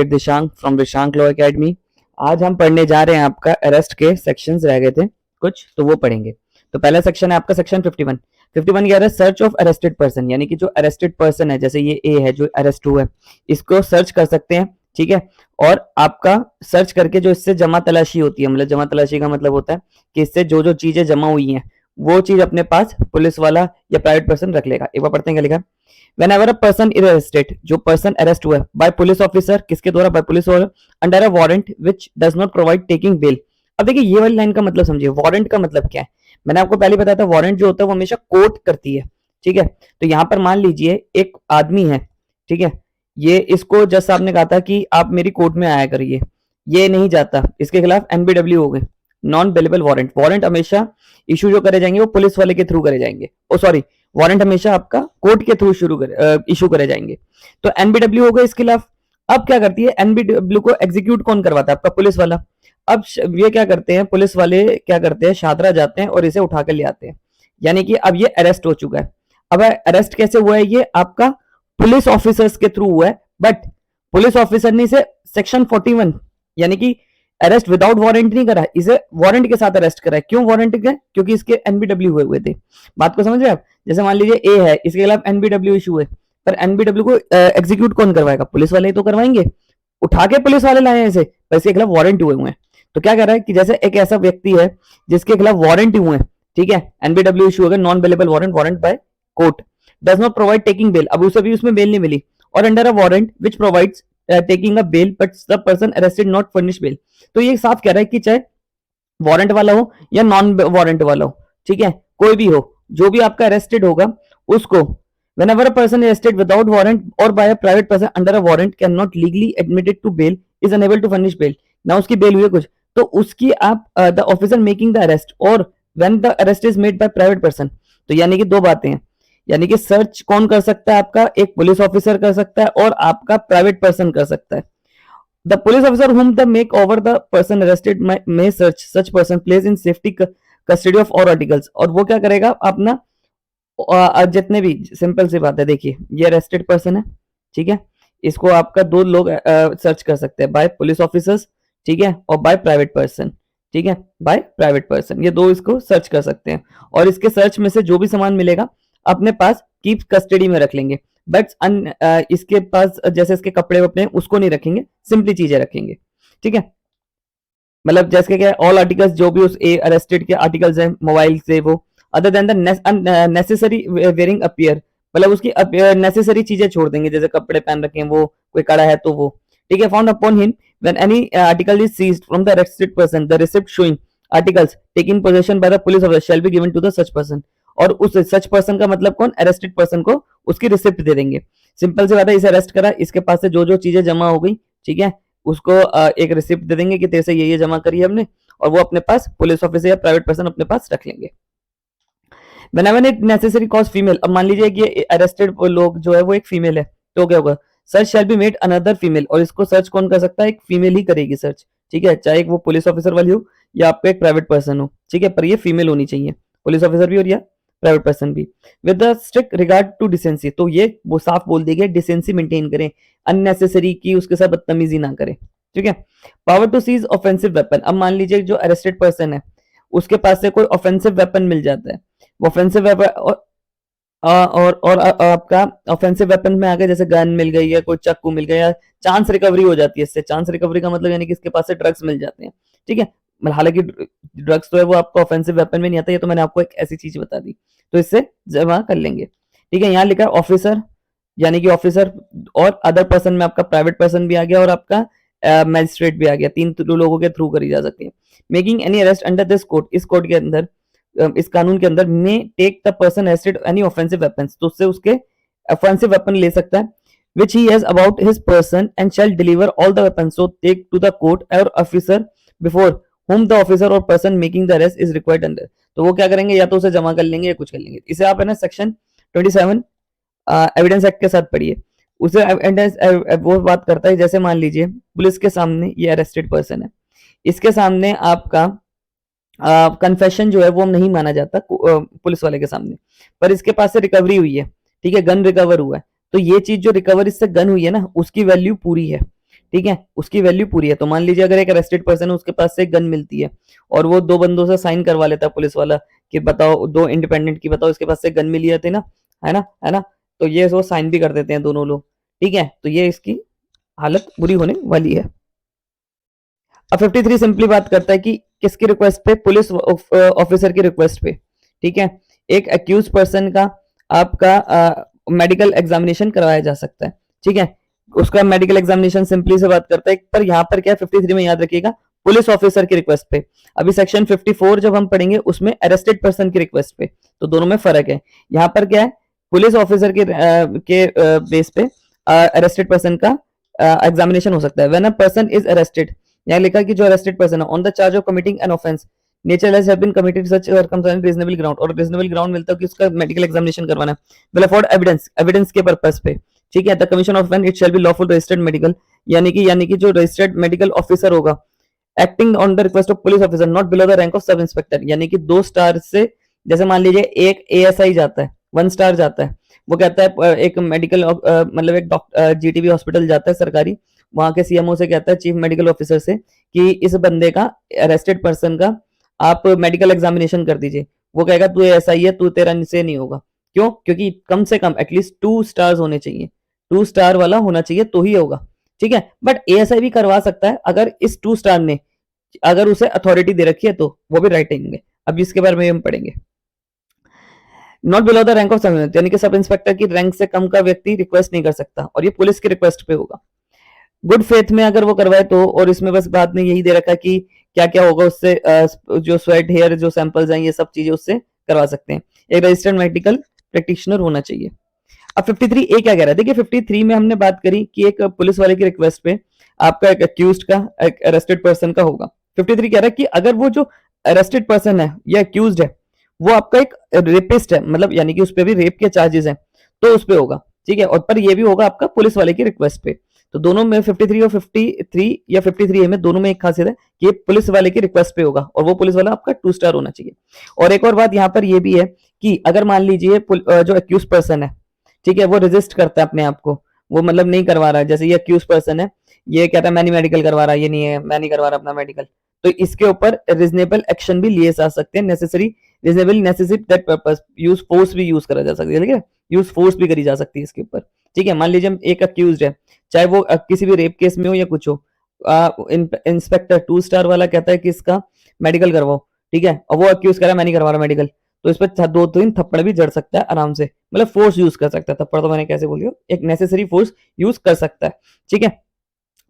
Dishank from Dishank law academy. आज हम पढ़ने जा रहे हैं आपका अरेस्ट के सेक्शंस रह गए थे कुछ, तो वो पढ़ेंगे। तो पहला सेक्शन है आपका सेक्शन 51। 51 कह रहा है सर्च ऑफ अरेस्टेड पर्सन, यानी कि जो अरेस्टेड पर्सन है, जैसे ये ए है जो अरेस्ट हुआ है, इसको सर्च कर सकते हैं, ठीक है। और आपका सर्च करके जो इससे जमा तलाशी होती है, मतलब जमा तलाशी का मतलब होता है कि इससे जो जो चीजें जमा हुई हैं वो चीज अपने पास पुलिस वाला या प्राइवेट पर्सन रख लेगा। एक बार पढ़ते हैं क्या लिखा। Whenever a person is arrested, जो पर्सन अरेस्ट हुआ है बाय पुलिस ऑफिसर, किसके द्वारा, by police officer, under a warrant which does not provide taking bail. अब देखिए ये वाली लाइन का मतलब समझिए, वारंट का मतलब क्या है। मैंने आपको पहले बताया था वारंट जो होता है वो हमेशा कोर्ट करती है, ठीक है। तो यहां पर मान लीजिए एक आदमी है, ठीक है, ये इसको जज साहब ने कहा था कि आप मेरी कोर्ट में आया करिए, ये नहीं जाता, इसके खिलाफ एनबीडब्ल्यू हो गए, नॉन बेलेबल वारंट। वारंट हमेशा इशू जो करे जाएंगे वो पुलिस वाले के थ्रू करे जाएंगे, ओ सॉरी, वारंट हमेशा आपका कोर्ट के थ्रू इशू करे जाएंगे। तो एनबीडब्ल्यू हो गए इसके खिलाफ। अब क्या करती है एनबीडब्ल्यू को एग्जीक्यूट कौन करवाता है, आपका पुलिस वाला। अब ये क्या करते हैं, पुलिस वाले क्या करते हैं, शादरा जाते हैं और इसे उठा कर ले आते हैं, यानी कि अब ये अरेस्ट हो चुका है। अब अरेस्ट कैसे हुआ है, ये आपका पुलिस ऑफिसर्स के थ्रू हुआ है, बट पुलिस ऑफिसर ने इसे सेक्शन 41 यानी कि अरेस्ट विदाउट वारंट नहीं करा, इसे वारंट के साथ अरेस्ट करा है। क्यों वारंट के, क्योंकि इसके एनबीडब्ल्यू हुए थे। बात को समझ रहे आप। जैसे मान लीजिए ए है, इसके खिलाफ एनबीडब्ल्यू इशू है, पर एनबीडब्ल्यू को एग्जीक्यूट कौन करवाएगा, पुलिस वाले ही तो करवाएंगे, उठा के पुलिस वाले लाए हैं इसे, पर इसके खिलाफ वारंट हुए हुए हैं। तो क्या कह रहा है कि जैसे एक ऐसा व्यक्ति है जिसके खिलाफ वारंट हुए हैं, ठीक है, एनबीडब्ल्यू इशू हो गया, non bailable warrant, warrant by court, does not provide taking bail, अब उसे भी उसमें बेल नहीं मिली, और under a warrant which provides taking a bail but the person arrested not furnish bail. तो ये साफ कह रहा है कि चाहे वारंट वाला हो या नॉन वारंट वाला हो, ठीक है, कोई भी हो, जो भी आपका अरेस्टेड होगा उसको, whenever a person is arrested without warrant or by a private person under a warrant cannot legally admitted to bail is unable to furnish bail, ना उसकी बेल हुई है कुछ, तो उसकी आप the officer making the arrest और when the arrest is made by private person. तो यानी कि दो बातें हैं, यानी कि सर्च कौन कर सकता है, आपका एक पुलिस ऑफिसर कर सकता है और आपका प्राइवेट पर्सन कर सकता है। The police officer whom the make over the person arrested may search such person place in safety custody of all articles, और वो क्या करेगा अपना जितने भी, सिंपल सी बात है, देखिए ये अरेस्टेड पर्सन है, ठीक है, इसको आपका दो लोग सर्च कर सकते हैं, बाय पुलिस ऑफिसर्स, ठीक है, और बाय प्राइवेट पर्सन, ठीक है, बाय प्राइवेट पर्सन, ये दो इसको सर्च कर सकते हैं, और इसके सर्च में से जो भी सामान मिलेगा अपने पास कीप कस्टडी में रख लेंगे, बट इसके पास जैसे इसके कपड़े वपड़े उसको नहीं रखेंगे, सिंपली चीजें रखेंगे, ठीक है। मतलब जैसे क्या ऑल आर्टिकल्स जो भी उस अरेस्टेड के आर्टिकल्स हैं मोबाइल से, वो other than the necessary wearing appear, मतलब उसकी नेसेसरी चीजें छोड़ देंगे, जैसे कपड़े पहन रखे हैं वो, कोई कड़ा है तो वो, ठीक है। Found upon him when any article is seized from the arrested person the receipt showing articles taken possession by the police officer shall be given to the such person, और उस सच पर्सन का मतलब कौन, arrested person को उसकी receipt दे देंगे। Simple सी बात है, इसे अरेस्ट करा, इसके पास से जो जो चीजें जमा हो गई, ठीक है, उसको एक रिसिप्ट दे देंगे कि तेरे से ये जमा करी हमने, और वो अपने पास पुलिस ऑफिसर या प्राइवेट पर्सन अपने पास रख लेंगे। Whenever it necessary cause female, अब मान लीजिए कि अरेस्टेड लोग जो है वो एक फीमेल है, तो क्या होगा, search shall be made another female, और इसको सर्च कौन कर सकता है, एक फीमेल ही करेगी सर्च, ठीक है, चाहे वो पुलिस ऑफिसर वाली हो या आपका एक प्राइवेट पर्सन हो, ठीक है, पर ये फीमेल होनी चाहिए, पुलिस ऑफिसर भी और या प्राइवेट पर्सन भी, with the strict regard to decency, तो ये वो साफ बोल देगा डिसेंसी मेंटेन करें, अननेसेसरी की उसके साथ बदतमीजी ना करें, ठीक है। Power to seize offensive weapon, अब मान लीजिए जो अरेस्टेड पर्सन है उसके पास से कोई ऑफेंसिव वेपन मिल जाता है, वो ऑफेंसिव वेपन और आपका ऑफेंसिव वेपन में आ गए, जैसे गन मिल गई है, कोई चाकू मिल गया, चांस रिकवरी हो जाती है इससे। चांस रिकवरी का मतलब यानी कि इसके पास से ड्रग्स मिल जाते हैं, ठीक है, हालांकि ड्रग्स तो है वो आपको ऑफेंसिव वेपन में नहीं आता, ये तो मैंने आपको एक ऐसी चीज बता दी, तो इससे जमा कर लेंगे, ठीक है। यहाँ लिखा है ऑफिसर, यानी कि ऑफिसर और अदर पर्सन में आपका प्राइवेट पर्सन भी आ गया और आपका मैजिस्ट्रेट भी आ गया, तीन लोगों के थ्रू करी जा सकती है। Making any arrest under this code, इस कोड के अंदर, इस कानून के अंदर, may take the person arrested any offensive weapons, तो उससे उसके ऑफेंसिव वेपन ले सकता है, which he has about his person and shall deliver all the weapons so take to the court or officer before whom the officer or person making the arrest is required under, तो वो क्या करेंगे, या तो उसे जमा कर लेंगे या कुछ कर लेंगे। इसे आप है ना सेक्शन 27 एविडेंस एक्ट के साथ पढ़िए, उसे एविडेंस वो बात करता है, जैसे मान लीजिए पुलिस के सामने ये अरेस्टेड पर्सन है, इसके सामने आपका कन्फेशन जो है वो नहीं माना जाता पुलिस वाले के सामने, पर इसके पास से रिकवरी हुई है, ठीक है, गन रिकवर हुआ है, तो ये चीज जो रिकवर इससे गन हुई है ना उसकी वैल्यू पूरी है, ठीक है, उसकी वैल्यू पूरी है। तो मान लीजिए अगर एक अरेस्टेड पर्सन है, उसके पास से एक गन मिलती है और वो दो बंदों से साइन करवा लेता है पुलिस वाला कि बताओ, दो इंडिपेंडेंट की बताओ इसके पास से गन मिली है ना, है ना, तो ये वो साइन भी कर देते हैं दोनों लोग, ठीक है, तो ये इसकी हालत बुरी होने वाली है। अब 53 सिंपली बात करता है कि किसकी रिक्वेस्ट पे, पुलिस ऑफिसर की रिक्वेस्ट पे, ठीक है, एक अक्यूज पर्सन का आपका मेडिकल एग्जामिनेशन करवाया जा सकता है, ठीक है, उसका मेडिकल एग्जामिनेशन सिंपली से बात करता है, पर यहाँ पर क्या है 53 में याद रखिएगा पुलिस ऑफिसर की रिक्वेस्ट पे। अभी सेक्शन 54 जब हम पढ़ेंगे उसमें अरेस्टेड पर्सन की रिक्वेस्ट पे, तो दोनों में फर्क है। यहाँ पर क्या है, पुलिस ऑफिसर के बेस पे अरेस्टेड पर्सन का एग्जामिनेशन हो सकता है। When a person is arrested, यहाँ लिखा कि जो अरेस्टेड पर्सन है on the charge of committing an offence nature has been committed such circumstance reasonable ground, और रीजनेबल ग्राउंड मिलता है कि उसका मेडिकल एग्जामिनेशन करवाना है, विल अफोर्ड एविडेंस, एविडेंस के पर्पस पे, ठीक है, the commission of when it shall B lawful registered medical, यानी कि जो रजिस्टर्ड मेडिकल ऑफिसर होगा acting on the request of police officer not below the rank of sub inspector, यानी कि 2 स्टार से, जैसे मान लीजिए एक एएसआई जाता है, 1 स्टार जाता है, वो कहता है एक मेडिकल मतलब एक डॉक्टर जीटीबी हॉस्पिटल जाता है सरकारी, वहां के सीएमओ से कहता है चीफ मेडिकल ऑफिसर से कि इस बंदे का, अरेस्टेड पर्सन का आप मेडिकल एग्जामिनेशन कर दीजिए, वो कहेगा तू एएसआई है, तू तेरा से नहीं होगा, क्यों, क्योंकि कम से कम एटलीस्ट 2 स्टार्स होने चाहिए, 2 स्टार वाला होना चाहिए तो ही होगा, ठीक है, बट एएसआई भी करवा सकता है अगर इस 2 स्टार ने, अगर उसे अथॉरिटी दे रखी है तो वो भी राइटिंग में, अब इसके बारे में हम पढ़ेंगे। Not below the rank of सब, यानी कि सब इंस्पेक्टर की रैंक से कम का व्यक्ति रिक्वेस्ट नहीं कर सकता, और ये पुलिस की रिक्वेस्ट पे होगा। गुड फेथ में अगर वो करवाए तो, और इसमें बस बाद में यही दे रखा कि क्या क्या होगा उससे, जो स्वेट हेयर जो सैंपल्स हैं ये सब चीजें उससे करवा सकते हैं, एक रजिस्टर्ड मेडिकल प्रैक्टिशनर होना चाहिए। अब 53 ए क्या कह रहा है, देखिए 53 में हमने बात करी कि एक पुलिस वाले की रिक्वेस्ट पे आपका एक अक्यूज्ड का, एक अरेस्टेड पर्सन का होगा। 53 कह रहा है कि अगर वो जो अरेस्टेड पर्सन है या अक्यूज्ड है वो आपका एक रेपिस्ट है, मतलब यानी कि उस पर भी रेप के चार्जेस हैं, तो उस पर होगा, ठीक है, और पर ये भी होगा आपका पुलिस वाले की रिक्वेस्ट पे। तो दोनों में 53 और 53 या 53 में दोनों में एक खासियत है कि ये पुलिस वाले की रिक्वेस्ट पे होगा, और वो पुलिस वाला आपका 2 स्टार होना चाहिए। और एक और बात यहाँ पर ये भी है कि अगर मान लीजिए जो अक्यूज पर्सन है, ठीक है, वो रेजिस्ट करता है अपने आप को, वो मतलब नहीं करवा रहा है, जैसे ये अक्यूज पर्सन है, ये कहता है मैं नहीं मेडिकल करवा रहा, ये नहीं है, मैं नहीं करवा रहा अपना मेडिकल, तो इसके ऊपर रीजनेबल एक्शन भी लिए जा सकते हैं, necessary reasonable necessity that purpose, use force भी यूज करा जा सकता है, ठीक है, यूज फोर्स भी करी जा सकती है इसके ऊपर, ठीक है। मान लीजिए एक अक्यूज्ड है, चाहे वो किसी भी रेप केस में हो या कुछ हो, इंस्पेक्टर 2 स्टार वाला कहता है कि इसका मेडिकल करवाओ, ठीक है, और वो अक्यूज कर रहा है मैं नहीं करवा रहा मेडिकल, तो इस पर 2-3 थप्पड़ भी जड़ सकता है आराम से, मतलब फोर्स यूज कर सकता है, थप्पड़ तो मैंने कैसे बोल दिया, एक नेसेसरी फोर्स यूज कर सकता है, ठीक है,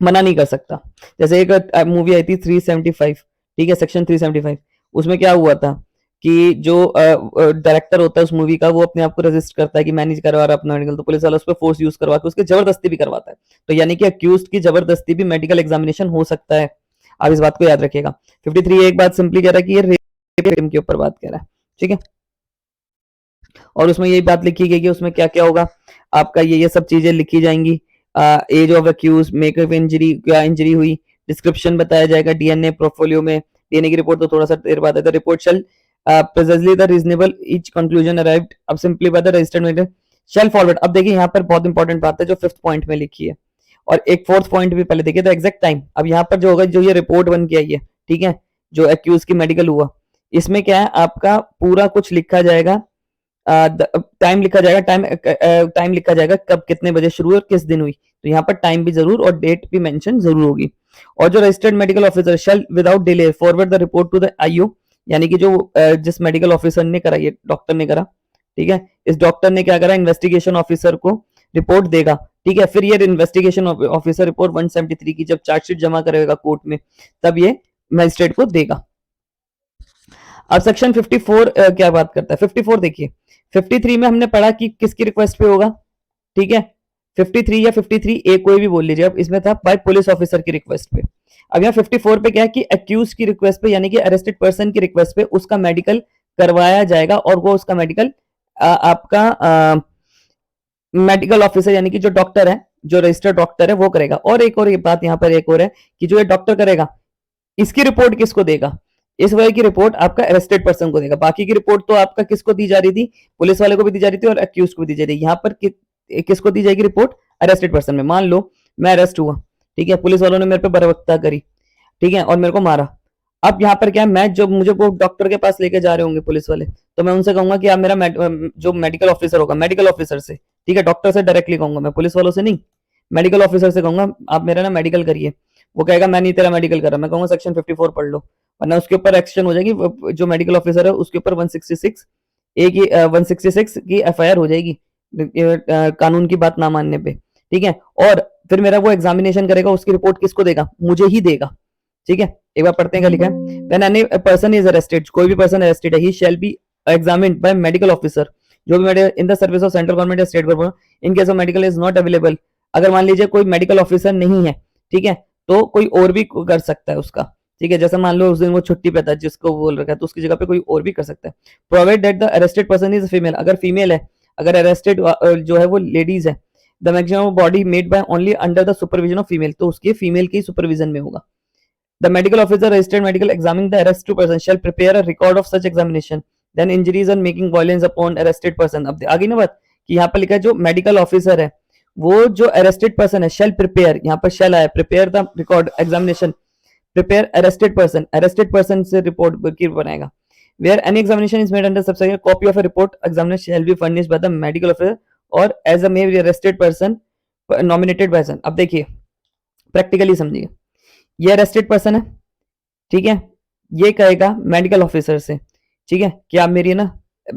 मना नहीं कर सकता। जैसे एक मूवी आई थी 375, ठीक है, सेक्शन 375, उसमें क्या हुआ था कि जो डायरेक्टर होता है उस मूवी का, वो अपने आप को रजिस्ट करता है कि मैं नहीं करवा रहा अपना मेडिकल, तो पुलिस वाला उस पर फोर्स यूज करवा के उसके जबरदस्ती भी करवाता है, तो यानी कि अक्यूज्ड की जबरदस्ती भी मेडिकल एग्जामिनेशन हो सकता है, आप इस बात को याद रखिएगा। 53 एक बात सिंपली कह रहा है कि ये रेप के ऊपर बात कर रहा है, ठीक है, और उसमें यही बात लिखी गई कि उसमें क्या क्या होगा आपका, ये सब चीजें लिखी जाएंगी, age of accuse, make of injury, क्या इंजरी हुई, डिस्क्रिप्शन बताया जाएगा, डीएनए प्रोफोलियो में, डीएनए की रिपोर्ट तो थोड़ा सा देर बाद है, the report shall presently the reasonable each conclusion arrived, अब simply by the registered medical shall forward. अब देखिए यहाँ पर बहुत इंपॉर्टेंट बात है जो 5th पॉइंट में लिखी है, और एक 4th पॉइंट भी पहले देखिए, द एग्जैक्ट टाइम। अब यहाँ पर जो होगा, जो ये रिपोर्ट बन के आई है, ठीक है, जो एक्यूज की मेडिकल हुआ, इसमें क्या है आपका पूरा कुछ लिखा जाएगा, टाइम लिखा जाएगा, टाइम लिखा जाएगा कब कितने बजे शुरू हुई और किस दिन हुई, तो यहाँ पर टाइम भी जरूर और डेट भी मेंशन जरूर होगी। और जो registered medical officer shall without delay forward the report to the IO, यानी कि जो जिस मेडिकल ऑफिसर ने करा, ये डॉक्टर ने करा, ठीक है, इस डॉक्टर ने क्या करा, इन्वेस्टिगेशन ऑफिसर को रिपोर्ट देगा, ठीक है, फिर ये इन्वेस्टिगेशन ऑफिसर रिपोर्ट 173 की जब चार्जशीट जमा करेगा कोर्ट में, तब ये मजिस्ट्रेट को देगा। अब सेक्शन 54 क्या बात करता है, 54 देखिए, 53 में हमने पढ़ा कि किसकी रिक्वेस्ट पे होगा, ठीक है, 53 या 53 ए कोई भी बोल लीजिए, अब इसमें था बाय पुलिस ऑफिसर की रिक्वेस्ट पे। अब यहाँ 54 पे क्या है कि अक्यूज की रिक्वेस्ट पे, यानी कि अरेस्टेड पर्सन की रिक्वेस्ट पे उसका मेडिकल करवाया जाएगा, और वो उसका मेडिकल आपका मेडिकल ऑफिसर यानी कि जो डॉक्टर है, जो रजिस्टर्ड डॉक्टर है वो करेगा। और एक और ये बात यहाँ पर एक और है कि जो ये डॉक्टर करेगा, इसकी रिपोर्ट किसको देगा, इस वजह की रिपोर्ट आपका अरेस्टेड पर्सन को देगा, बाकी की रिपोर्ट तो आपका किसको दी जा रही थी, पुलिस वाले को भी दी जा रही थी और अक्यूज को भी दी जा रही है। यहाँ पर किसको दी जाएगी रिपोर्ट, अरेस्टेड पर्सन में। मान लो मैं अरेस्ट हुआ, ठीक है, पुलिस वालों ने मेरे पे बर्बरता करी, ठीक है, और मेरे को मारा। अब यहाँ पर क्या है, मैं जब मुझे वो डॉक्टर के पास लेके जा रहे होंगे पुलिस वाले, तो मैं उनसे कहूंगा कि आप मेरा जो मेडिकल ऑफिसर होगा, मेडिकल ऑफिसर से, ठीक है, डॉक्टर से डायरेक्टली कहूंगा मैं, पुलिस वालों से नहीं, मेडिकल ऑफिसर से कहूंगा आप मेरा ना मेडिकल करिए। वो कहेगा मैं नहीं तेरा मेडिकल कर रहा, मैं कहूंगा सेक्शन 54 पढ़ लो, वरना उसके ऊपर एक्शन हो जाएगी, जो मेडिकल ऑफिसर है उसके ऊपर 166 ए की 166 की एफआईआर हो जाएगी कानून की बात ना मानने पे, ठीक है। और फिर मेरा वो एग्जामिनेशन करेगा, उसकी रिपोर्ट किसको देगा, मुझे ही देगा, ठीक है। एक बार पढ़ते हैं क्या लिखा है, when any person is arrested, कोई भी पर्सन अरेस्टेड है, he shall be examined by medical officer, जो भी in the service of central government या state government, in case of medical is not available. अगर मान लीजिए कोई मेडिकल ऑफिसर नहीं है, ठीक है, तो कोई और भी कर सकता है उसका, ठीक है। जैसे मान लो उस दिन वो छुट्टी पे था जिसको बोल रखा है, तो उसकी जगह पे कोई और भी कर सकता है। Provide that the arrested person is female, अगर फीमेल है, अगर अरेस्टेड जो है वो लेडीज है, the maximum body made by only under the supervision of female, तो उसके फीमेल की सुपरविजन में होगा। The medical officer registered medical examining the arrested person shall prepare a record of such examination. Then injuries and making violence upon arrested person. अब आगे ना बात कि यहाँ पर लिखा है जो मेडिकल ऑफिसर है वो जो अरेस्टेड पर्सन है shall prepare, यहाँ पर shall आया, prepare the record examination, prepare arrested person से रिपोर्ट की बनाएगा। Where any examination is made under subsection, copy of a report examination shall be furnished by the medical officer or as a may be arrested person nominated person। अब देखिए practically समझिए, ये arrested person है, ठीक है, ये कहेगा medical officer से, ठीक है, कि आप मेरी ना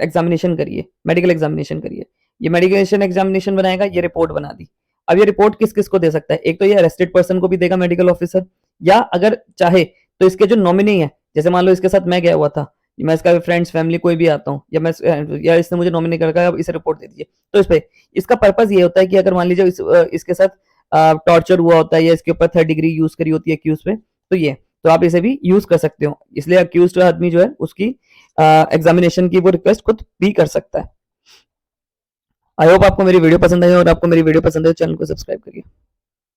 एग्जामिनेशन करिए, मेडिकल एग्जामिनेशन करिए। ये मेडिकल एग्जामिनेशन बनाएगा, ये रिपोर्ट बना दी। अब ये रिपोर्ट किस किस को दे सकता है, एक तो ये अरेस्टेड पर्सन को भी देगा मेडिकल ऑफिसर, या अगर चाहे तो इसके जो नॉमिनी है, जैसे मान लो इसके साथ मैं गया हुआ था, मैं इसका फ्रेंड्स फैमिली कोई भी आता हूँ, या इसने मुझे नॉमिनी करके अब इसे रिपोर्ट दे दीजिए, तो इस पे इसका पर्पज ये होता है कि अगर मान लीजिए इसके साथ टॉर्चर हुआ होता है या इसके ऊपर 3rd डिग्री यूज करी होती है अक्यूज पे, तो आप इसे भी यूज कर सकते हो, इसलिए अक्यूज आदमी जो है उसकी एग्जामिनेशन की वो रिक्वेस्ट खुद भी कर सकता है। आई होप आपको मेरी वीडियो पसंद आई, और आपको मेरी वीडियो पसंद है चैनल को सब्सक्राइब करिए।